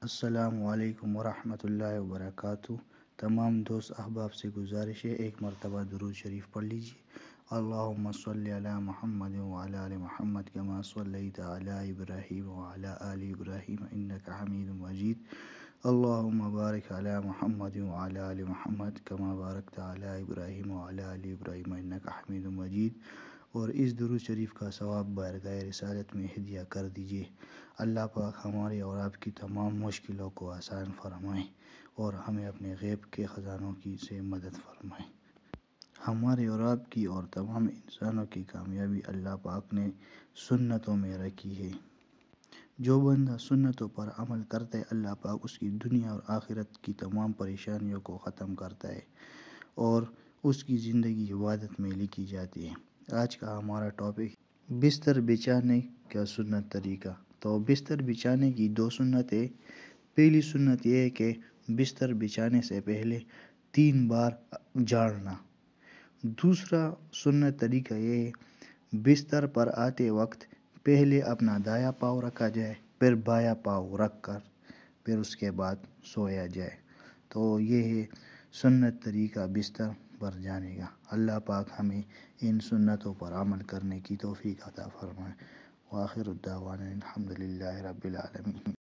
السلام علیکم ورحمۃ اللہ وبرکاتہ۔ تمام دوست احباب سے گزارش ہے ایک مرتبہ درود شریف پڑھ لیجیے۔ اللہم صلی علی محمد وعلی آل محمد کما صلیت علی ابراہیم وعلی آل ابراہیم انک حمید مجید۔ اللہم بارک علی محمد وعلی آل محمد کما بارکت علی ابراہیم وعلی آل ابراہیم انک حمید مجید۔ اور اس درود شریف کا ثواب بارگاہ رسالت میں ہدیہ کر دیجیے۔ اللہ پاک ہماری اور آپ کی تمام مشکلوں کو آسان فرمائیں اور ہمیں اپنے غیب کے خزانوں کی سے مدد فرمائیں۔ ہمارے اور آپ کی اور تمام انسانوں کی کامیابی اللہ پاک نے سنتوں میں رکھی ہے۔ جو بندہ سنتوں پر عمل کرتا ہے اللہ پاک اس کی دنیا اور آخرت کی تمام پریشانیوں کو ختم کرتا ہے اور اس کی زندگی عبادت میں لکھی جاتی ہے۔ آج کا ہمارا ٹاپک بستر بچھانے کا سنت طریقہ۔ تو بستر بچھانے کی 2 سنتیں۔ پہلی سنت یہ ہے کہ بستر بچھانے سے پہلے 3 بار جھاڑنا۔ دوسرا سنت طریقہ یہ ہے بستر پر آتے وقت پہلے اپنا دایاں پاؤں رکھا جائے، پھر بایاں پاؤں رکھ کر پھر اس کے بعد سویا جائے۔ تو یہ ہے سنت طریقہ بستر پر جانے کا۔ اللہ پاک ہمیں ان سنتوں پر عمل کرنے کی توفیق عطا فرمائے۔ وآخر الدعوانا الحمد للہ رب العالمین۔